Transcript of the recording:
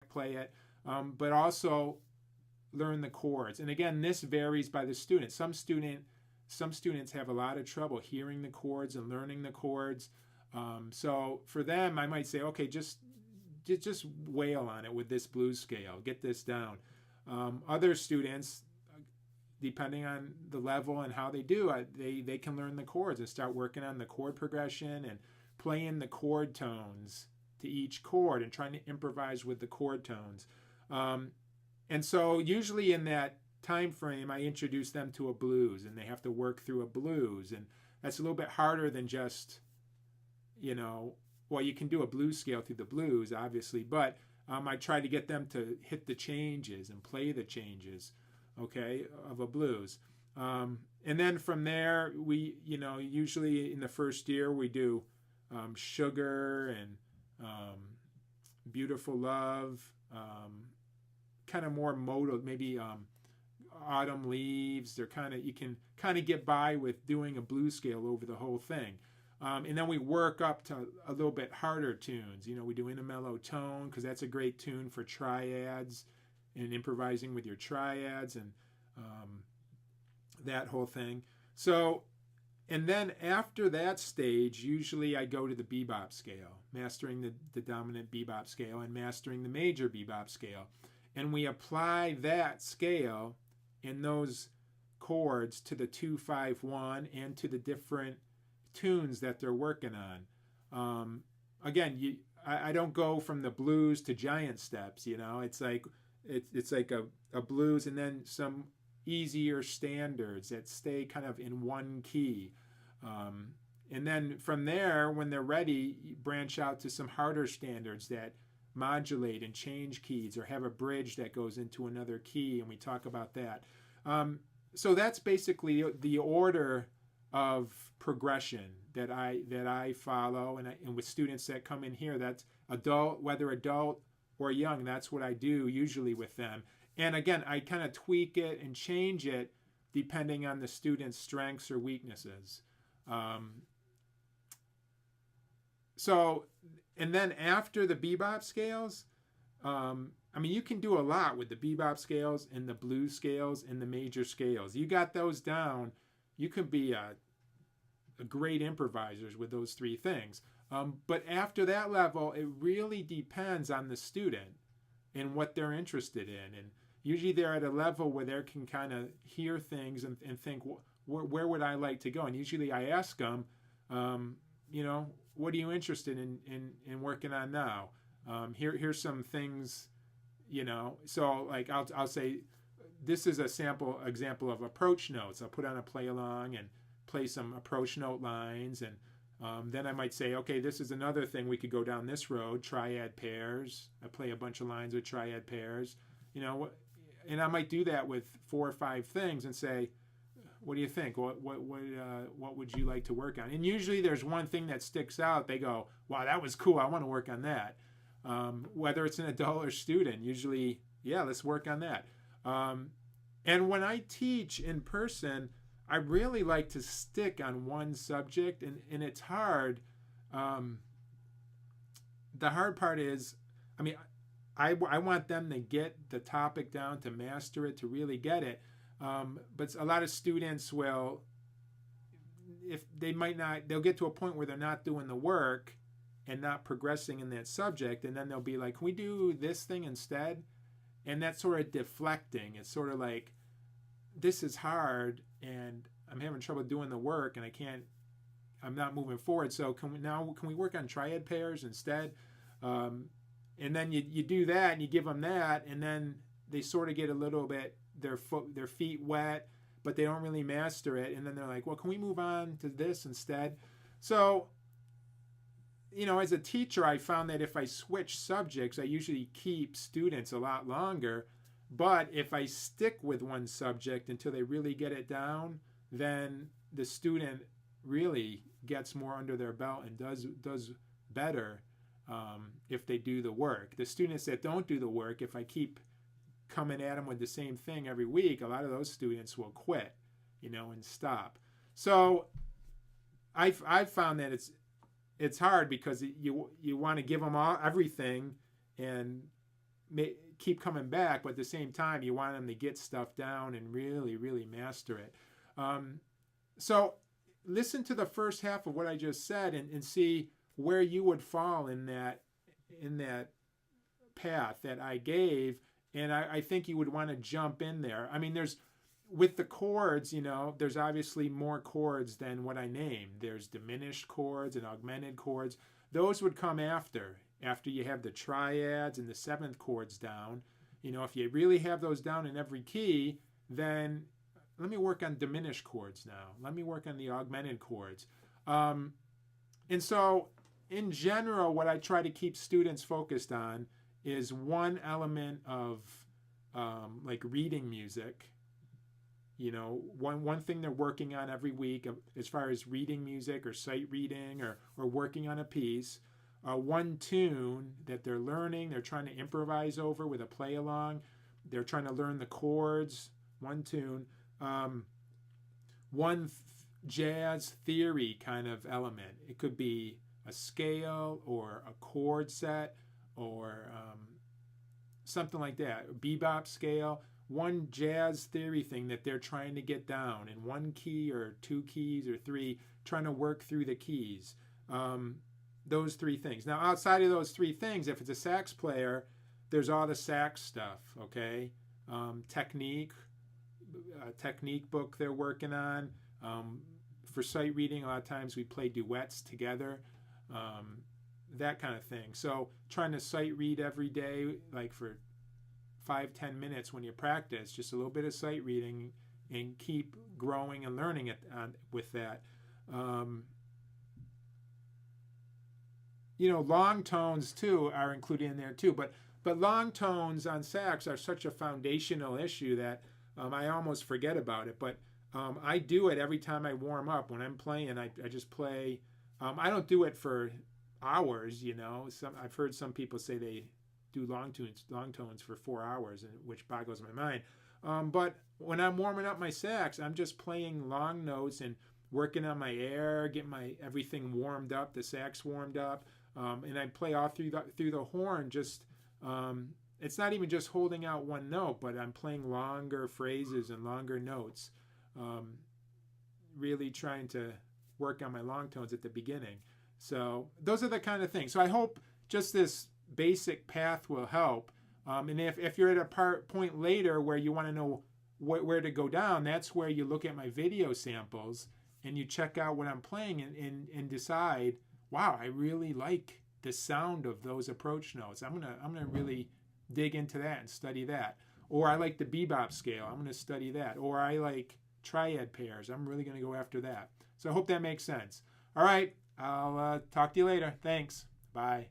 play it, but also learn the chords. And again, this varies by the student. Some students have a lot of trouble hearing the chords and learning the chords. So for them, I might say, okay, just wail on it with this blues scale, get this down. Other students, depending on the level and how they do, they can learn the chords and start working on the chord progression and playing the chord tones to each chord and trying to improvise with the chord tones. And so usually in that time frame, I introduce them to a blues, and they have to work through a blues. And that's a little bit harder than just, well, you can do a blues scale through the blues, obviously, but I try to get them to hit the changes and play the changes, okay, of a blues. And then from there, we, usually in the first year, we do Sugar and Beautiful Love, kind of more modal, maybe Autumn Leaves. They're you can kind of get by with doing a blues scale over the whole thing. And then we work up to a little bit harder tunes. We do In a Mellow Tone, because that's a great tune for triads and improvising with your triads and that whole thing. So, and then after that stage, usually I go to the bebop scale, mastering the dominant bebop scale and mastering the major bebop scale. And we apply that scale and those chords to the 2-5-1 and to the different tunes that they're working on. Again, I don't go from the blues to giant steps. It's like a blues and then some easier standards that stay kind of in one key. And then from there, when they're ready, you branch out to some harder standards that modulate and change keys, or have a bridge that goes into another key, and we talk about that. So that's basically the order of progression that I follow, and with students that come in here, that's adult, whether adult or young, that's what I do usually with them. And again, I kind of tweak it and change it depending on the student's strengths or weaknesses. So, and then after the bebop scales, you can do a lot with the bebop scales and the blues scales and the major scales. You got those down, you can be a great improvisers with those three things. But after that level, it really depends on the student and what they're interested in. And usually they're at a level where they can kind of hear things and think, where would I like to go? And usually I ask them, what are you interested in working on now? Here's some things, so like I'll say, this is a sample example of approach notes. I'll put on a play along and play some approach note lines, and then I might say, okay, this is another thing, we could go down this road, triad pairs. I play a bunch of lines with triad pairs, and I might do that with 4 or 5 things and say, what do you think? What would you like to work on? And usually there's one thing that sticks out. They go, wow, that was cool, I want to work on that. Whether it's an adult or student, usually, yeah, let's work on that. And when I teach in person, I really like to stick on one subject, and it's hard. The hard part is, I want them to get the topic down, to master it, to really get it. But a lot of students will, if they might not, they'll get to a point where they're not doing the work and not progressing in that subject, and then they'll be like, can we do this thing instead? And that's sort of deflecting. It's sort of like, this is hard and I'm having trouble doing the work, and I'm not moving forward, so can we work on triad pairs instead? And then you do that and you give them that, and then they sort of get a little bit their feet wet, but they don't really master it, and then they're like, well, can we move on to this instead? So, as a teacher, I found that if I switch subjects, I usually keep students a lot longer. But if I stick with one subject until they really get it down, then the student really gets more under their belt and does better if they do the work. The students that don't do the work, if I keep coming at them with the same thing every week, a lot of those students will quit, and stop. So I've found that it's hard because you want to give them everything, and keep coming back, but at the same time, you want them to get stuff down and really, really master it. So listen to the first half of what I just said and see where you would fall in that path that I gave. And I think you would want to jump in there. I mean, with the chords, there's obviously more chords than what I named. There's diminished chords and augmented chords. Those would come after you have the triads and the seventh chords down. If you really have those down in every key, then let me work on diminished chords now. Let me work on the augmented chords. And so in general, what I try to keep students focused on is one element of like reading music. One thing they're working on every week as far as reading music or sight reading or working on a piece. One tune that they're learning, they're trying to improvise over with a play along. They're trying to learn the chords, one tune. One jazz theory kind of element. It could be a scale or a chord set or something like that, a bebop scale. One jazz theory thing that they're trying to get down in one key or two keys or three, trying to work through the keys. Those three things. Now, outside of those three things, if it's a sax player, there's all the sax stuff, okay? Technique book they're working on. For sight reading, a lot of times we play duets together, that kind of thing. So trying to sight read every day, like for 5-10 minutes when you practice, just a little bit of sight reading and keep growing and learning it with that. Long tones too are included in there too, but long tones on sax are such a foundational issue that I almost forget about it. But I do it every time I warm up. When I'm playing, I just play. I don't do it for hours, I've heard some people say they do long tones for 4 hours, which boggles my mind. But when I'm warming up my sax, I'm just playing long notes and working on my air, getting my everything warmed up, the sax warmed up, and I play all through the horn. Just it's not even just holding out one note, but I'm playing longer phrases and longer notes, really trying to work on my long tones at the beginning. So those are the kind of things. So I hope just this basic path will help. And if you're at a point later where you want to know where to go down, that's where you look at my video samples and you check out what I'm playing and decide, wow, I really like the sound of those approach notes. I'm gonna really dig into that and study that. Or I like the bebop scale. I'm gonna study that. Or I like triad pairs. I'm really gonna go after that. So I hope that makes sense. All right, I'll talk to you later. Thanks. Bye.